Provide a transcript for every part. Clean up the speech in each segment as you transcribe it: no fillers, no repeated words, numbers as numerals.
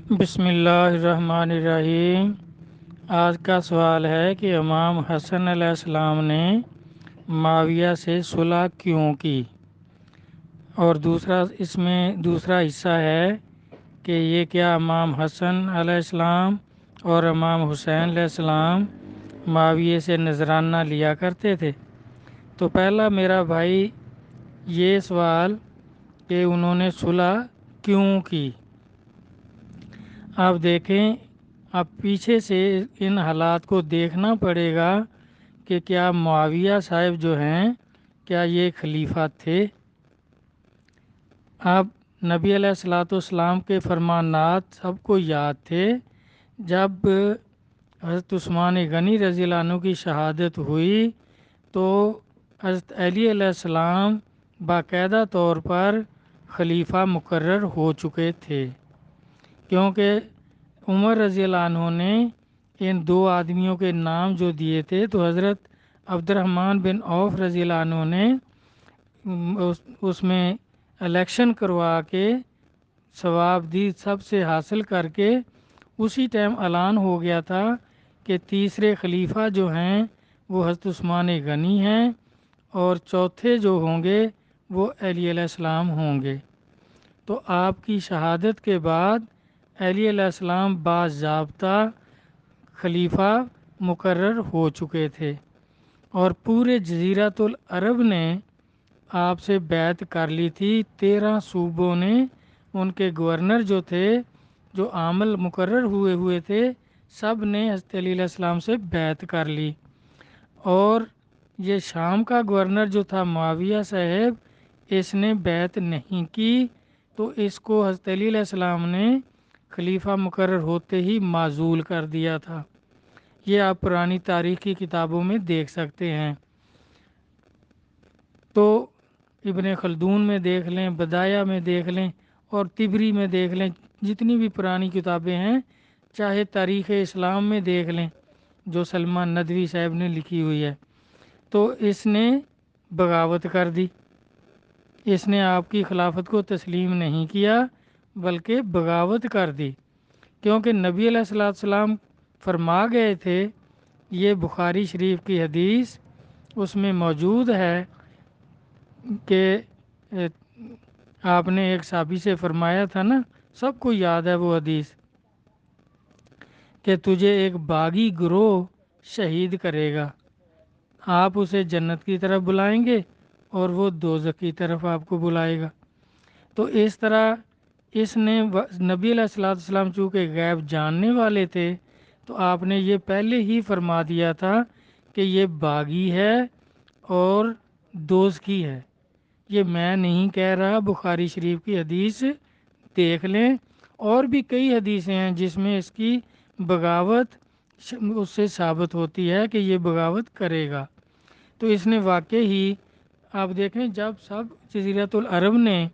بسم اللہ الرحمن الرحیم۔ آج کا سوال ہے کہ امام حسن علیہ السلام نے معاویہ سے صلح کیوں کی، اور اس میں دوسرا حصہ ہے کہ یہ کیا امام حسن علیہ السلام اور امام حسین علیہ السلام معاویہ سے نذرانہ لیا کرتے تھے۔ تو پہلا میرا بھائی یہ سوال کہ انہوں نے صلح کیوں کی۔ آپ دیکھیں، اب پیچھے سے ان حالات کو دیکھنا پڑے گا کہ کیا معاویہ صاحب جو ہیں کیا یہ خلیفہ تھے۔ اب نبی علیہ الصلوۃ والسلام کے فرمانات سب کو یاد تھے۔ جب حضرت عثمان غنی رضی اللہ عنہ کی شہادت ہوئی تو حضرت علی علیہ السلام باقاعدہ طور پر خلیفہ مقرر ہو چکے تھے، کیونکہ عمر رضی اللہ عنہ نے ان دو آدمیوں کے نام جو دیے تھے تو حضرت عبد الرحمن بن عوف رضی اللہ عنہ نے اس میں الیکشن کروا کے ثوابدید سب سے حاصل کر کے اسی ٹائم اعلان ہو گیا تھا کہ تیسرے خلیفہ جو ہیں وہ حضرت عثمان غنی ہیں اور چوتھے جو ہوں گے وہ علی علیہ السلام ہوں گے۔ تو آپ کی شہادت کے بعد علی علیہ السلام باضابطہ خلیفہ مقرر ہو چکے تھے، اور پورے جزیرۃ العرب نے آپ سے بیعت کر لی تھی۔ 13 صوبوں نے ان کے گورنر جو تھے، جو عامل مقرر ہوئے تھے، سب نے حضرت علی علیہ السلام سے بیعت کر لی۔ اور یہ شام کا گورنر جو تھا معاویہ صاحب، اس نے بیعت نہیں کی، تو اس کو حضرت علی علیہ السلام نے خلیفہ مقرر ہوتے ہی معزول کر دیا تھا۔ یہ آپ پرانی تاریخ کی کتابوں میں دیکھ سکتے ہیں۔ تو ابن خلدون میں دیکھ لیں، بدایہ میں دیکھ لیں، اور طبری میں دیکھ لیں، جتنی بھی پرانی کتابیں ہیں، چاہے تاریخ اسلام میں دیکھ لیں جو سلمان ندوی صاحب نے لکھی ہوئی ہے، تو اس نے بغاوت کر دی۔ اس نے آپ کی خلافت کو تسلیم نہیں کیا بلکہ بغاوت کر دی، کیونکہ نبی علیہ السلام فرما گئے تھے، یہ بخاری شریف کی حدیث اس میں موجود ہے کہ آپ نے ایک صحابی سے فرمایا تھا نا، سب کو یاد ہے وہ حدیث، کہ تجھے ایک باغی گروہ شہید کرے گا، آپ اسے جنت کی طرف بلائیں گے اور وہ دوزخ کی طرف آپ کو بلائے گا۔ تو اس طرح اس نے نبی علیہ السلام چونکہ غیب جاننے والے تھے، تو آپ نے یہ پہلے ہی فرما دیا تھا کہ یہ باغی ہے اور دوزخی ہے۔ یہ میں نہیں کہہ رہا، بخاری شریف کی حدیث دیکھ لیں، اور بھی کئی حدیثیں ہیں جس میں اس کی بغاوت اس سے ثابت ہوتی ہے کہ یہ بغاوت کرے گا۔ تو اس نے واقع ہی، آپ دیکھیں، جب سب جزیرۃ العرب نے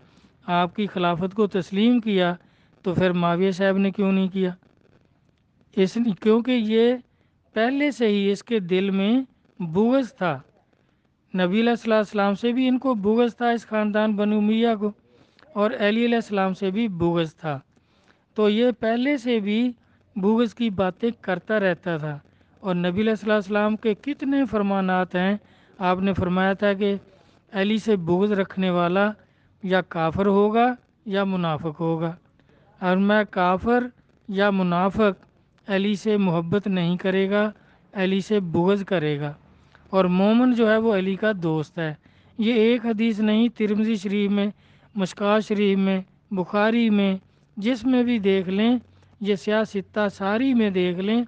آپ کی خلافت کو تسلیم کیا تو پھر معاویہ صاحب نے کیوں نہیں کیا؟ کیونکہ یہ پہلے سے ہی اس کے دل میں بغض تھا، نبی علیہ السلام سے بھی ان کو بغض تھا، اس خاندان بنو امیہ کو، اور علی علیہ السلام سے بھی بغض تھا۔ تو یہ پہلے سے بھی بغض کی باتیں کرتا رہتا تھا، اور نبی علیہ السلام کے کتنے فرمانات ہیں۔ آپ نے فرمایا تھا کہ علی سے بغض رکھنے والا یا کافر ہوگا یا منافق ہوگا، اور میں کافر یا منافق علی سے محبت نہیں کرے گا، علی سے بغض کرے گا، اور مومن جو ہے وہ علی کا دوست ہے۔ یہ ایک حدیث نہیں، ترمذی شریف میں، مشکوٰۃ شریف میں، بخاری میں، جس میں بھی دیکھ لیں، یہ سیاہ ستہ ساری میں دیکھ لیں،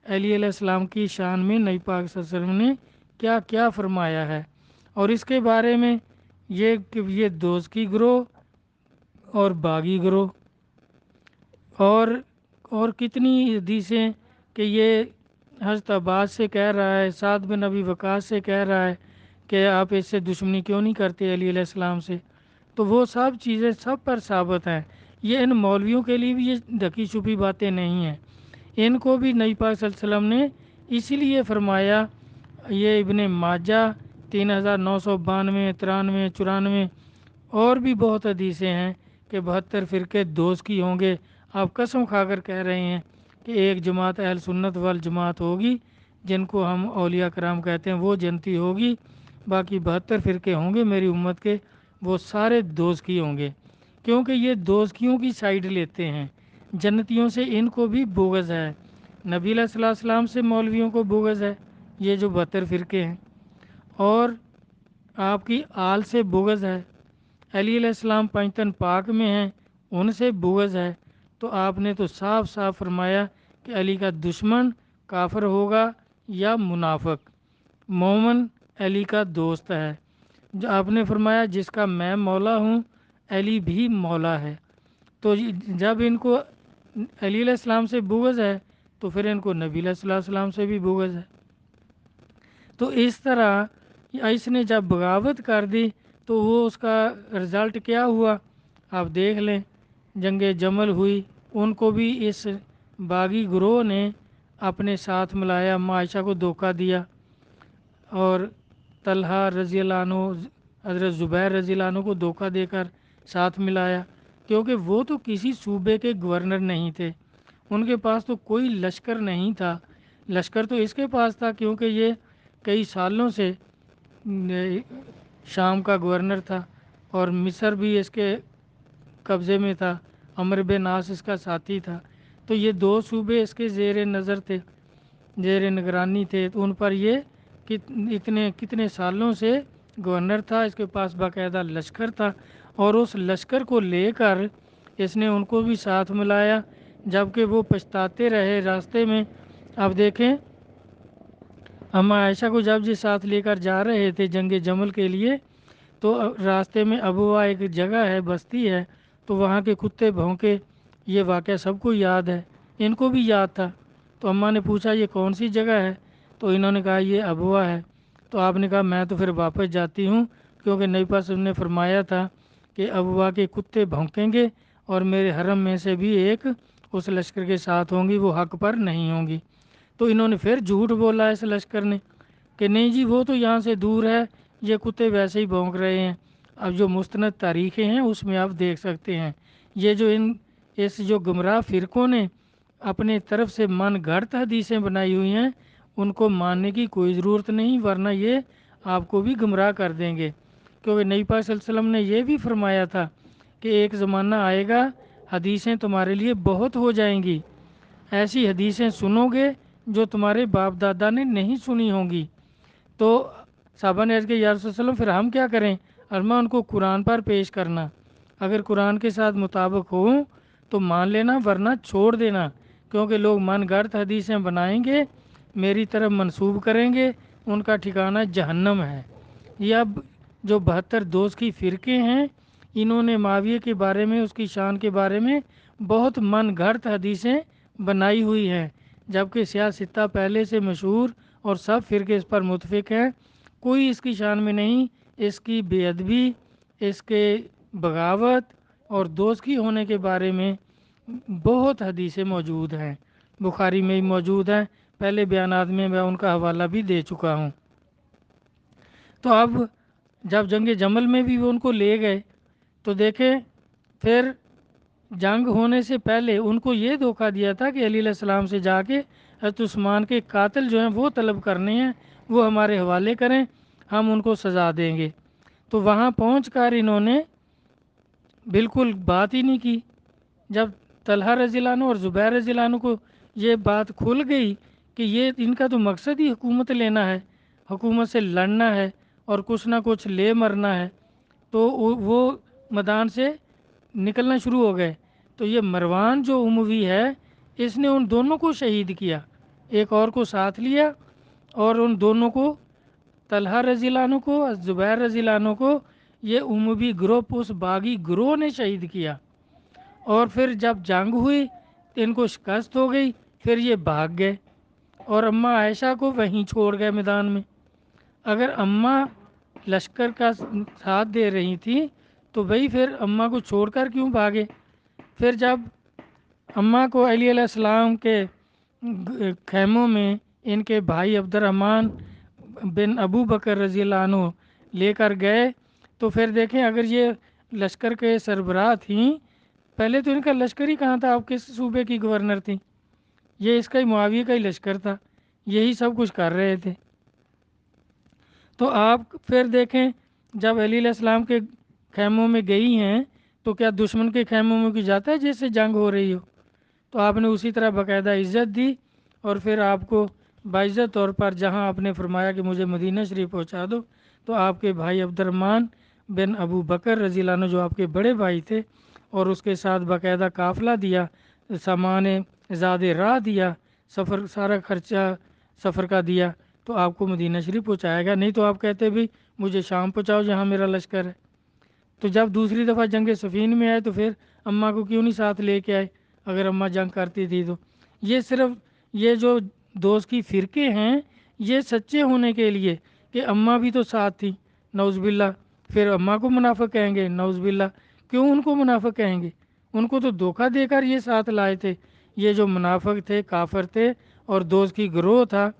علی علیہ السلام کی شان میں نبی پاک صلی اللہ علیہ وسلم نے کیا کیا فرمایا ہے، اور اس کے بارے میں یہ کہ یہ دوزخی گروہ اور باغی گروہ، اور کتنی حدیثیں کہ یہ حضرت عباس سے کہہ رہا ہے، سعد بن ابی وقاص سے کہہ رہا ہے کہ آپ اس سے دشمنی کیوں نہیں کرتے علی علیہ السلام سے۔ تو وہ سب چیزیں سب پر ثابت ہیں۔ یہ ان مولویوں کے لیے بھی یہ ڈھکی چھپی باتیں نہیں ہیں، ان کو بھی نبی پاک صلی اللہ علیہ وسلم نے اسی لیے فرمایا۔ یہ ابن ماجہ 3992، 93، 94، اور بھی بہت حدیثیں ہیں کہ 72 فرقے دوزخی ہوں گے، آپ قسم کھا کر کہہ رہے ہیں کہ ایک جماعت اہل سنت والجماعت ہوگی جن کو ہم اولیاء کرام کہتے ہیں، وہ جنتی ہوگی، باقی 72 فرقے ہوں گے میری امت کے، وہ سارے دوزخی ہوں گے، کیونکہ یہ دوزخیوں کی سائیڈ لیتے ہیں۔ جنتیوں سے ان کو بھی بغض ہے، نبی علیہ الصلوۃ والسلام سے مولویوں کو بغض ہے، یہ جو 72 فرقے ہیں، اور آپ کی آل سے بغض ہے، علی علیہ السلام پنجتن پاک میں ہیں، ان سے بغض ہے۔ تو آپ نے تو صاف صاف فرمایا کہ علی کا دشمن کافر ہوگا یا منافق، مومن علی کا دوست ہے۔ جو آپ نے فرمایا جس کا میں مولا ہوں علی بھی مولا ہے، تو جب ان کو علی علیہ السلام سے بغض ہے تو پھر ان کو نبی علیہ السلام سے بھی بغض ہے۔ تو اس طرح اس نے جب بغاوت کر دی تو وہ اس کا رزلٹ کیا ہوا آپ دیکھ لیں، جنگ جمل ہوئی، ان کو بھی اس باغی گروہ نے اپنے ساتھ ملایا، اماں عائشہ کو دھوکہ دیا، اور طلحہ رضی اللہ عنہ، حضرت زبیر رضی اللہ عنہ کو دھوکہ دے کر ساتھ ملایا، کیونکہ وہ تو کسی صوبے کے گورنر نہیں تھے، ان کے پاس تو کوئی لشکر نہیں تھا۔ لشکر تو اس کے پاس تھا کیونکہ یہ کئی سالوں سے شام کا گورنر تھا، اور مصر بھی اس کے قبضے میں تھا، عمرو بن عاص اس کا ساتھی تھا، تو یہ دو صوبے اس کے زیر نظر تھے، زیر نگرانی تھے، تو ان پر یہ کتنے سالوں سے گورنر تھا، اس کے پاس باقاعدہ لشکر تھا، اور اس لشکر کو لے کر اس نے ان کو بھی ساتھ ملایا، جبکہ وہ پچھتاتے رہے راستے میں۔ اب دیکھیں اماں عائشہ کو جب یہ ساتھ لے کر جا رہے تھے جنگ جمل کے لیے، تو راستے میں ابوا ایک جگہ ہے، بستی ہے، تو وہاں کے کتے بھونکے، یہ واقعہ سب کو یاد ہے، ان کو بھی یاد تھا۔ تو اماں نے پوچھا یہ کون سی جگہ ہے، تو انہوں نے کہا یہ ابوا ہے۔ تو آپ نے کہا میں تو پھر واپس جاتی ہوں، کیونکہ نبی پاک نے فرمایا تھا کہ ابوا کے کتے بھونکیں گے اور میرے حرم میں سے بھی ایک اس لشکر کے ساتھ ہوں گی، وہ حق پر نہیں ہوں گی۔ تو انہوں نے پھر جھوٹ بولا اس لشکر نے کہ نہیں جی وہ تو یہاں سے دور ہے، یہ کتے ویسے ہی بھونک رہے ہیں۔ اب جو مستند تاریخیں ہیں اس میں آپ دیکھ سکتے ہیں، یہ جو اس جو گمراہ فرقوں نے اپنے طرف سے من گھڑت حدیثیں بنائی ہوئی ہیں، ان کو ماننے کی کوئی ضرورت نہیں، ورنہ یہ آپ کو بھی گمراہ کر دیں گے، کیونکہ نبی پاک صلی اللہ علیہ وسلم نے یہ بھی فرمایا تھا کہ ایک زمانہ آئے گا حدیثیں تمہارے لیے بہت ہو جائیں گی، ایسی حدیثیں سنو گے جو تمہارے باپ دادا نے نہیں سنی ہوں گی۔ تو صحابہ نے عرض کیا یا رسول اللہ صلی اللہ علیہ وسلم پھر ہم کیا کریں؟ فرمایا ان کو قرآن پر پیش کرنا، اگر قرآن کے ساتھ مطابق ہوں تو مان لینا، ورنہ چھوڑ دینا، کیونکہ لوگ من گھڑت حدیثیں بنائیں گے، میری طرف منسوب کریں گے، ان کا ٹھکانہ جہنم ہے۔ یہ اب جو 72 دوست کی فرقے ہیں، انہوں نے معاویہ کے بارے میں، اس کی شان کے بارے میں بہت من گھڑت حدیثیں بنائی ہوئی ہیں، جبکہ سیاستہ پہلے سے مشہور اور سب فرقے اس پر متفق ہیں، کوئی اس کی شان میں نہیں، اس کی بے ادبی، اس کے بغاوت اور دوزخی ہونے کے بارے میں بہت حدیثیں موجود ہیں، بخاری میں بھی موجود ہیں، پہلے بیانات میں ان کا حوالہ بھی دے چکا ہوں۔ تو اب جب جنگ جمل میں بھی وہ ان کو لے گئے تو دیکھیں پھر جنگ ہونے سے پہلے ان کو یہ دھوکہ دیا تھا کہ علی علیہ السلام سے جا کے حضرت عثمان کے قاتل جو ہیں وہ طلب کرنے ہیں، وہ ہمارے حوالے کریں، ہم ان کو سزا دیں گے۔ تو وہاں پہنچ کر انہوں نے بالکل بات ہی نہیں کی۔ جب طلحہ رضی اللہ عنہ اور زبیر رضی اللہ عنہ کو یہ بات کھل گئی کہ یہ ان کا تو مقصد ہی حکومت لینا ہے، حکومت سے لڑنا ہے اور کچھ نہ کچھ لے مرنا ہے، تو وہ میدان سے نکلنا شروع ہو گئے۔ تو یہ مروان جو اموی ہے، اس نے ان دونوں کو شہید کیا، ایک اور کو ساتھ لیا، اور ان دونوں کو، طلحہ رضی اللہ عنہ کو، زبیر رضی اللہ عنہ کو، یہ اموی گروپ اس باغی گروہ نے شہید کیا۔ اور پھر جب جنگ ہوئی تو ان کو شکست ہو گئی، پھر یہ بھاگ گئے اور اماں عائشہ کو وہیں چھوڑ گئے میدان میں۔ اگر اماں لشکر کا ساتھ دے رہی تھیں تو بھئی پھر اماں کو چھوڑ کر کیوں بھاگے؟ پھر جب اماں کو علی علیہ السلام کے خیموں میں ان کے بھائی عبد الرحمن بن ابو بکر رضی اللہ عنہ لے کر گئے، تو پھر دیکھیں اگر یہ لشکر کے سربراہ تھیں پہلے تو ان کا لشکر ہی کہاں تھا، آپ کس صوبے کی گورنر تھیں؟ یہ اس کا ہی معاویہ کا ہی لشکر تھا، یہی سب کچھ کر رہے تھے۔ تو آپ پھر دیکھیں جب علی علیہ السلام کے خیموں میں گئی ہیں تو کیا دشمن کے خیموں میں کوئی جاتا ہے جس سے جنگ ہو رہی ہو؟ تو آپ نے اسی طرح باقاعدہ عزت دی، اور پھر آپ کو باعزت طور پر جہاں آپ نے فرمایا کہ مجھے مدینہ شریف پہنچا دو، تو آپ کے بھائی عبد الرحمن بن ابو بکر رضی اللہ عنہ جو آپ کے بڑے بھائی تھے، اور اس کے ساتھ باقاعدہ قافلہ دیا، سامان زاد راہ دیا، سفر سارا خرچہ سفر کا دیا، تو آپ کو مدینہ شریف پہنچائے گا۔ نہیں تو آپ کہتے بھی مجھے شام پہنچاؤ جہاں میرا لشکر ہے۔ تو جب دوسری دفعہ جنگ صفین میں آئے تو پھر اماں کو کیوں نہیں ساتھ لے کے آئے اگر اماں جنگ کرتی تھی تو؟ یہ صرف یہ جو دوست کی فرقے ہیں یہ سچے ہونے کے لیے کہ اماں بھی تو ساتھ تھی، نعوذ باللہ پھر اماں کو منافق کہیں گے، نعوذ باللہ کیوں ان کو منافق کہیں گے؟ ان کو تو دھوکہ دے کر یہ ساتھ لائے تھے۔ یہ جو منافق تھے، کافر تھے، اور دوست کی گروہ تھا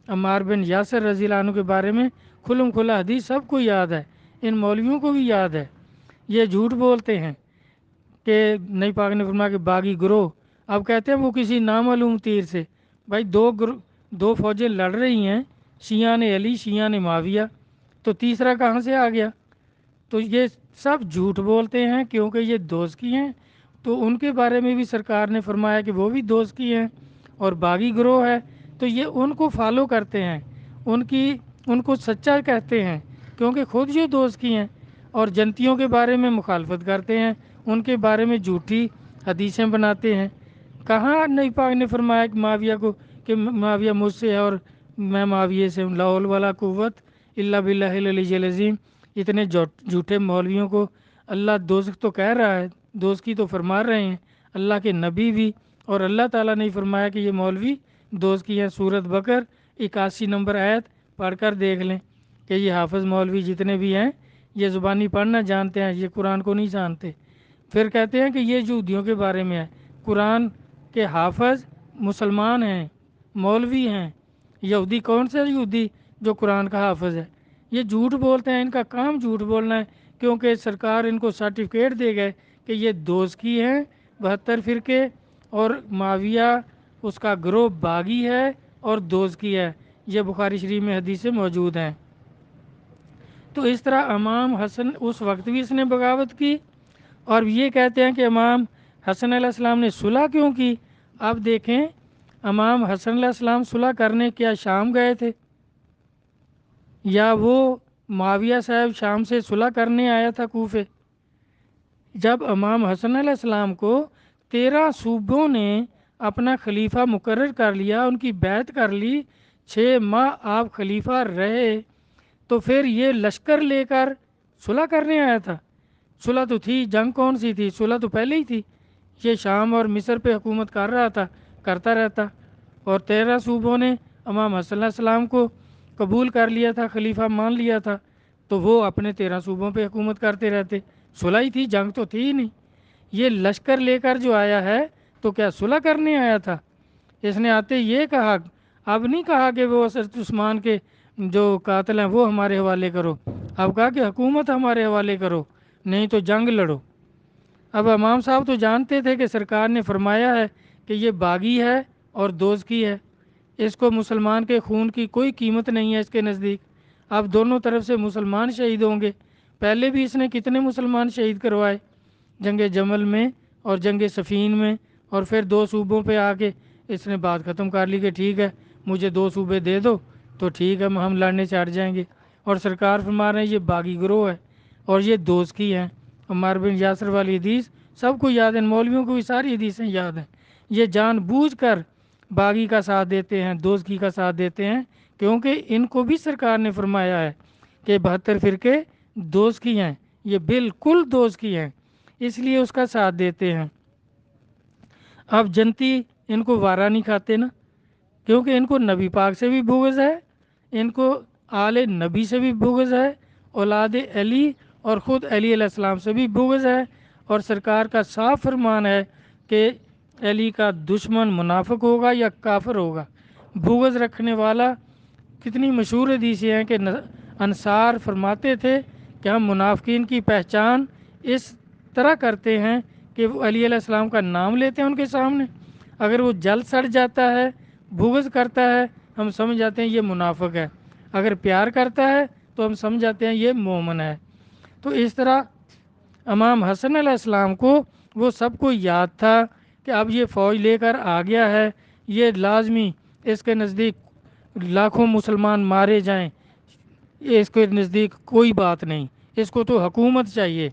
عمار بن یاسر رضی اللہ عنہ کے بارے میں کھلم کھلا حدیث سب کو یاد ہے، ان مولویوں کو بھی یاد ہے۔ یہ جھوٹ بولتے ہیں کہ نبی پاک نے فرمایا کہ باغی گروہ، اب کہتے ہیں وہ کسی نامعلوم تیر سے، بھائی دو فوجیں لڑ رہی ہیں، شیعہ نے علی شیعہ نے معاویہ، تو تیسرا کہاں سے آ گیا؟ تو یہ سب جھوٹ بولتے ہیں کیونکہ یہ دوست کی ہیں، تو ان کے بارے میں بھی سرکار نے فرمایا کہ وہ بھی دوست کی ہیں اور باغی گروہ ہے، تو یہ ان کو فالو کرتے ہیں، ان کو سچا کہتے ہیں کیونکہ خود یہ دوست کی ہیں، اور جنتیوں کے بارے میں مخالفت کرتے ہیں، ان کے بارے میں جھوٹی حدیثیں بناتے ہیں۔ کہاں نبی پاک نے فرمایا کہ معاویہ کو کہ معاویہ مجھ سے ہے اور میں معاویہ سے ہوں، لا حول ولا قوت الا باللہ العلی العظیم۔ اتنے جھوٹے مولویوں کو اللہ دوزخ تو کہہ رہا ہے، دوست کی تو فرما رہے ہیں اللہ کے نبی بھی، اور اللہ تعالیٰ نے فرمایا کہ یہ مولوی دوست کی ہیں۔ سورۃ بقر 81 نمبر آیت پڑھ کر دیکھ لیں کہ یہ حافظ مولوی جتنے بھی ہیں یہ زبانی پڑھنا جانتے ہیں، یہ قرآن کو نہیں جانتے۔ پھر کہتے ہیں کہ یہ یہودیوں کے بارے میں ہے، قرآن کے حافظ مسلمان ہیں، مولوی ہیں۔ یہودی کون سا یہودی جو قرآن کا حافظ ہے؟ یہ جھوٹ بولتے ہیں، ان کا کام جھوٹ بولنا ہے، کیونکہ سرکار ان کو سرٹیفکیٹ دے گئے کہ یہ دوزکی ہیں 72 فرقے، اور معاویہ اس کا گروہ باغی ہے اور دوزکی ہے۔ یہ بخاری شریف میں حدیثیں موجود ہیں۔ تو اس طرح امام حسن اس وقت بھی اس نے بغاوت کی، اور یہ کہتے ہیں کہ امام حسن علیہ السلام نے صلح کیوں کی؟ اب دیکھیں امام حسن علیہ السلام صلح کرنے کیا شام گئے تھے، یا وہ معاویہ صاحب شام سے صلح کرنے آیا تھا کوفے؟ جب امام حسن علیہ السلام کو 13 صوبوں نے اپنا خلیفہ مقرر کر لیا، ان کی بیعت کر لی، 6 ماہ آپ خلیفہ رہے، تو پھر یہ لشکر لے کر صلح کرنے آیا تھا؟ صلح تو تھی، جنگ کون سی تھی؟ صلح تو پہلے ہی تھی، یہ شام اور مصر پہ حکومت کر رہا تھا، کرتا رہتا، اور 13 صوبوں نے امام حسن علیہ السلام کو قبول کر لیا تھا، خلیفہ مان لیا تھا، تو وہ اپنے 13 صوبوں پہ حکومت کرتے رہتے، صلح ہی تھی، جنگ تو تھی ہی نہیں۔ یہ لشکر لے کر جو آیا ہے تو کیا صلح کرنے آیا تھا؟ اس نے آتے یہ کہا، اب نہیں کہا کہ وہ حضرت عثمان کے جو قاتل ہیں وہ ہمارے حوالے کرو، اب کہا کہ حکومت ہمارے حوالے کرو، نہیں تو جنگ لڑو۔ اب امام صاحب تو جانتے تھے کہ سرکار نے فرمایا ہے کہ یہ باغی ہے اور دوزکی ہے، اس کو مسلمان کے خون کی کوئی قیمت نہیں ہے اس کے نزدیک۔ اب دونوں طرف سے مسلمان شہید ہوں گے، پہلے بھی اس نے کتنے مسلمان شہید کروائے، جنگ جمل میں اور جنگ صفین میں، اور پھر 2 صوبوں پہ آ کے اس نے بات ختم کر لی کہ ٹھیک ہے مجھے 2 صوبے دے دو تو ٹھیک ہے ہم لڑنے چڑھ جائیں گے، اور سرکار فرما رہے ہیں یہ باغی گروہ ہے اور یہ دوزکی ہیں۔ عمار بن یاسر والی حدیث سب کو یاد ہے، مولویوں کو بھی ساری حدیثیں یاد ہیں۔ یہ جان بوجھ کر باغی کا ساتھ دیتے ہیں، دوزکی کا ساتھ دیتے ہیں، کیونکہ ان کو بھی سرکار نے فرمایا ہے کہ 72 فرقے دوزکی ہیں، یہ بالکل دوزکی ہیں، اس لیے اس کا ساتھ دیتے ہیں۔ اب جنتی ان کو وارا نہیں کھاتے نا، کیونکہ ان کو نبی پاک سے بھی بغض ہے، ان کو آل نبی سے بھی بغض ہے، اولاد علی اور خود علی علیہ السلام سے بھی بغض ہے، اور سرکار کا صاف فرمان ہے کہ علی کا دشمن منافق ہوگا یا کافر ہوگا۔ بغض رکھنے والا، کتنی مشہور حدیثیں ہیں کہ انصار فرماتے تھے کہ ہم منافقین کی پہچان اس طرح کرتے ہیں کہ وہ علی علیہ السلام کا نام لیتے ہیں ان کے سامنے، اگر وہ جل سڑ جاتا ہے، بغض کرتا ہے، ہم سمجھ جاتے ہیں یہ منافق ہے، اگر پیار کرتا ہے تو ہم سمجھ جاتے ہیں یہ مومن ہے۔ تو اس طرح امام حسن علیہ السلام کو وہ سب کو یاد تھا کہ اب یہ فوج لے کر آ گیا ہے، یہ لازمی اس کے نزدیک لاکھوں مسلمان مارے جائیں، اس کے نزدیک کوئی بات نہیں، اس کو تو حکومت چاہیے،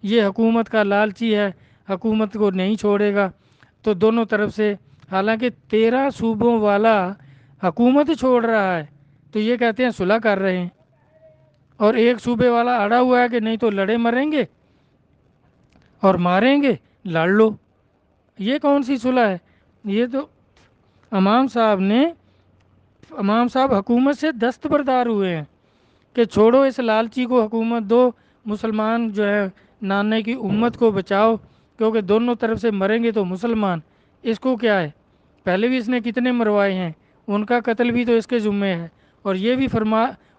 یہ حکومت کا لالچی ہے، حکومت کو نہیں چھوڑے گا۔ تو دونوں طرف سے، حالانکہ 13 صوبوں والا حکومت چھوڑ رہا ہے تو یہ کہتے ہیں صلح کر رہے ہیں، اور ایک صوبے والا اڑا ہوا ہے کہ نہیں تو لڑے مریں گے اور ماریں گے، لڑ لو۔ یہ کون سی صلح ہے؟ یہ تو امام صاحب حکومت سے دستبردار ہوئے ہیں کہ چھوڑو اس لالچی کو، حکومت دو، مسلمان جو ہے نانے کی امت کو بچاؤ، کیونکہ دونوں طرف سے مریں گے تو مسلمان، اس کو کیا ہے؟ پہلے بھی اس نے کتنے مروائے ہیں، ان کا قتل بھی تو اس کے ذمے ہے۔ اور یہ بھی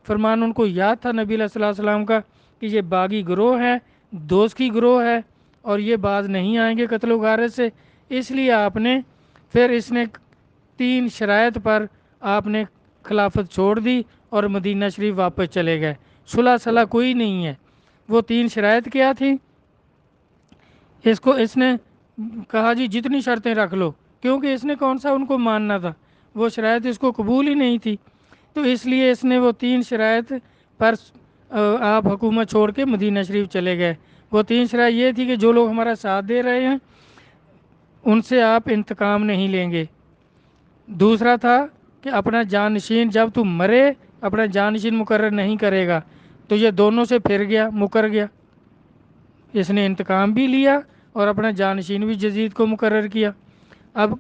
فرمان ان کو یاد تھا نبی علیہ الصلوۃ والسلام کا کہ یہ باغی گروہ ہے، دوست کی گروہ ہے، اور یہ باز نہیں آئیں گے قتل و غارت سے۔ اس لیے آپ نے پھر اس نے 3 شرائط پر آپ نے خلافت چھوڑ دی اور مدینہ شریف واپس چلے گئے۔ صلح کوئی نہیں ہے۔ وہ 3 شرائط کیا تھی؟ اس نے کہا جی جتنی شرطیں رکھ لو، کیونکہ اس نے کون سا ان کو ماننا تھا، وہ شرائط اس کو قبول ہی نہیں تھی، تو اس لیے اس نے وہ 3 شرائط پر آپ حکومت چھوڑ کے مدینہ شریف چلے گئے۔ وہ 3 شرائط یہ تھی کہ جو لوگ ہمارا ساتھ دے رہے ہیں ان سے آپ انتقام نہیں لیں گے۔ دوسرا تھا کہ اپنا جانشین، جب تم مرے اپنا جانشین مقرر نہیں کرے گا، تو یہ دونوں سے پھر گیا، مکر گیا، اس نے انتقام بھی لیا اور اپنا جانشین بھی یزید کو مقرر کیا۔ اب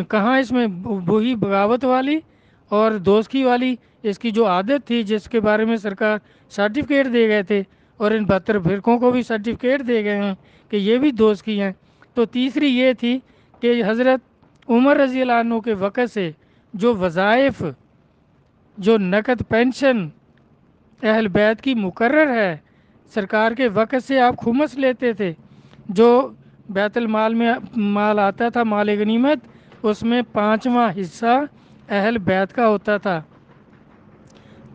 کہاں اس میں وہی بغاوت والی اور دوستی والی اس کی جو عادت تھی، جس کے بارے میں سرکار سرٹیفکیٹ دے گئے تھے، اور ان 72 فرقوں کو بھی سرٹیفکیٹ دے گئے ہیں کہ یہ بھی دوست کی ہیں۔ تو تیسری یہ تھی کہ حضرت عمر رضی اللہ عنہ کے وقت سے جو وظائف، جو نقد پینشن اہل بیت کی مقرر ہے، سرکار کے وقت سے آپ خمس لیتے تھے، جو بیت المال میں مال آتا تھا، مال غنیمت، اس میں 5واں حصہ اہل بیت کا ہوتا تھا۔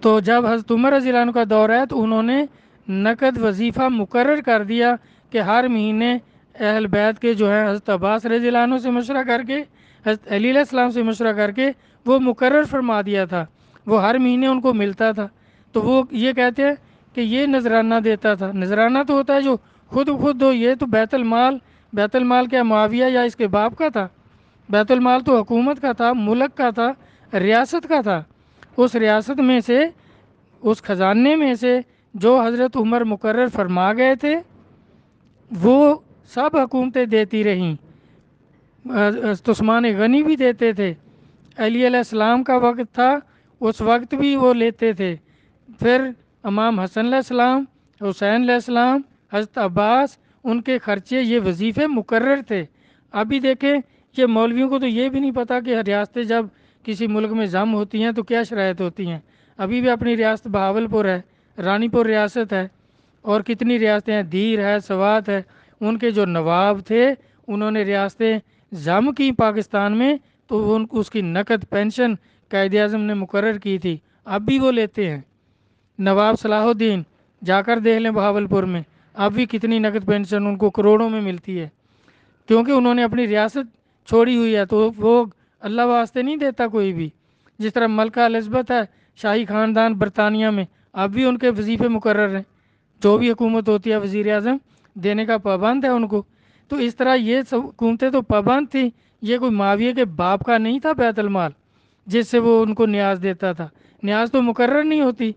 تو جب حضرت عمر رضی اللہ عنہ کا دور ہے تو انہوں نے نقد وظیفہ مقرر کر دیا کہ ہر مہینے اہل بیت کے جو ہے حضرت عباس رضی اللہ عنہ سے مشورہ کر کے، حضرت علی علیہ السلام سے مشورہ کر کے وہ مقرر فرما دیا تھا، وہ ہر مہینے ان کو ملتا تھا۔ تو وہ یہ کہتے ہیں کہ یہ نذرانہ دیتا تھا۔ نذرانہ تو ہوتا ہے جو خود دو، یہ تو بیت المال کیا معاویہ یا اس کے باپ کا تھا؟ بیت المال تو حکومت کا تھا، ملک کا تھا، ریاست کا تھا۔ اس ریاست میں سے، اس خزانے میں سے جو حضرت عمر مقرر فرما گئے تھے وہ سب حکومتیں دیتی رہیں۔ عثمان غنی بھی دیتے تھے، علی علیہ السلام کا وقت تھا اس وقت بھی وہ لیتے تھے، پھر امام حسن علیہ السلام، حسین علیہ السلام، حضرت عباس، ان کے خرچے، یہ وظیفے مقرر تھے۔ ابھی دیکھیں یہ مولویوں کو تو یہ بھی نہیں پتہ کہ ریاستیں جب کسی ملک میں ضم ہوتی ہیں تو کیا شرائط ہوتی ہیں۔ ابھی بھی اپنی ریاست بہاولپور ہے، رانی پور ریاست ہے، اور کتنی ریاستیں ہیں، دیر ہے، سوات ہے۔ ان کے جو نواب تھے انہوں نے ریاستیں ضم کی پاکستان میں، تو وہ اس کی نقد پینشن قائد اعظم نے مقرر کی تھی، اب بھی وہ لیتے ہیں۔ نواب صلاح الدین جا کر دیکھ لیں بہاولپور میں، اب بھی کتنی نقد پینشن ان کو کروڑوں میں ملتی ہے، کیونکہ انہوں نے اپنی ریاست چھوڑی ہوئی ہے، تو وہ اللہ واسطے نہیں دیتا کوئی بھی۔ جس طرح ملکہ الزبتھ ہے، شاہی خاندان برطانیہ میں، اب بھی ان کے وظیفے مقرر ہیں، جو بھی حکومت ہوتی ہے وزیر اعظم دینے کا پابند ہے ان کو۔ تو اس طرح یہ سب حکومتیں تو پابند تھیں، یہ کوئی معاویہ کے باپ کا نہیں تھا بیت المال جس سے وہ ان کو نیاز دیتا تھا، نیاز تو مقرر نہیں ہوتی،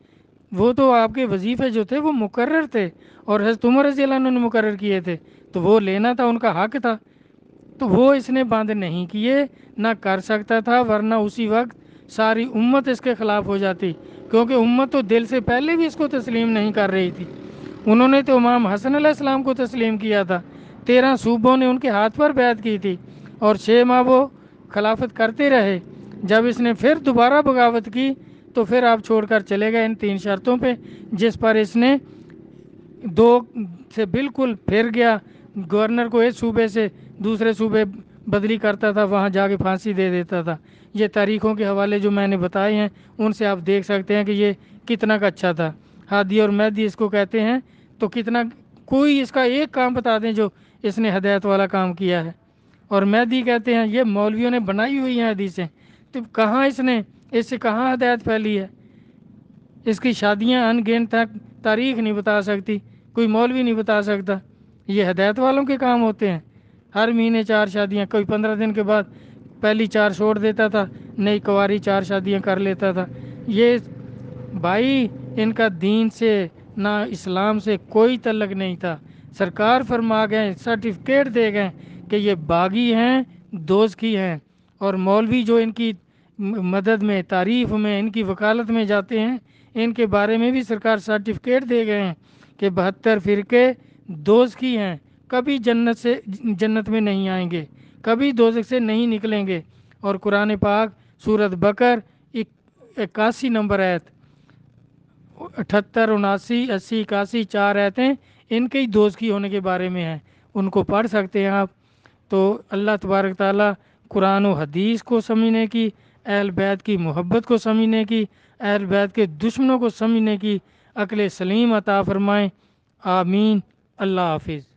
وہ تو آپ کے وظیفے جو تھے وہ مقرر تھے، اور حضرت عمر رضی اللہ عنہ نے مقرر کیے تھے، تو وہ لینا تھا، ان کا حق تھا، تو وہ اس نے بند نہیں کیے، نہ کر سکتا تھا، ورنہ اسی وقت ساری امت اس کے خلاف ہو جاتی، کیونکہ امت تو دل سے پہلے بھی اس کو تسلیم نہیں کر رہی تھی۔ انہوں نے تو امام حسن علیہ السلام کو تسلیم کیا تھا، 13 صوبوں نے ان کے ہاتھ پر بیعت کی تھی، اور 6 ماہ وہ خلافت کرتے رہے۔ جب اس نے پھر دوبارہ بغاوت کی تو پھر آپ چھوڑ کر چلے گئے ان 3 شرطوں پہ، جس پر اس نے 2 سے بالکل پھر گیا، گورنر کو ایک صوبے سے دوسرے صوبے بدلی کرتا تھا، وہاں جا کے پھانسی دے دیتا تھا۔ یہ تاریخوں کے حوالے جو میں نے بتائے ہیں ان سے آپ دیکھ سکتے ہیں کہ یہ کتنا کا اچھا تھا۔ ہادی اور مہدی اس کو کہتے ہیں، تو کتنا کوئی اس کا ایک کام بتا دیں جو اس نے ہدایت والا کام کیا ہے۔ اور مہدی کہتے ہیں یہ مولویوں نے بنائی ہوئی ہیں حدیثیں، تو کہاں اس سے کہاں ہدایت پھیلی ہے؟ اس کی شادیاں ان گنت تک تاریخ نہیں بتا سکتی، کوئی مولوی نہیں بتا سکتا۔ یہ ہدایت والوں کے کام ہوتے ہیں۔ ہر مہینے 4 شادیاں، کوئی 15 دن کے بعد پہلی 4 چھوڑ دیتا تھا، نئی کنواری 4 شادیاں کر لیتا تھا۔ یہ بھائی ان کا دین سے نہ اسلام سے کوئی تعلق نہیں تھا۔ سرکار فرما گئے، سرٹیفکیٹ دے گئے کہ یہ باغی ہیں، دوزخی ہیں، اور مولوی جو ان کی مدد میں، تعریف میں، ان کی وکالت میں جاتے ہیں، ان کے بارے میں بھی سرکار سرٹیفکیٹ دے گئے ہیں کہ 72 فرقے دوزخی ہیں، کبھی جنت میں نہیں آئیں گے، کبھی دوزخ سے نہیں نکلیں گے۔ اور قرآن پاک سورۃ بقر 81 نمبر آیت، 78 79 80 81 4 آیتیں ان کے ہی دوزخی ہونے کے بارے میں ہیں، ان کو پڑھ سکتے ہیں آپ۔ تو اللہ تبارک تعالیٰ قرآن و حدیث کو سمجھنے کی، اہل بیت کی محبت کو سمجھنے کی، اہل بیت کے دشمنوں کو سمجھنے کی عقل سلیم عطا فرمائیں، آمین۔ اللہ حافظ۔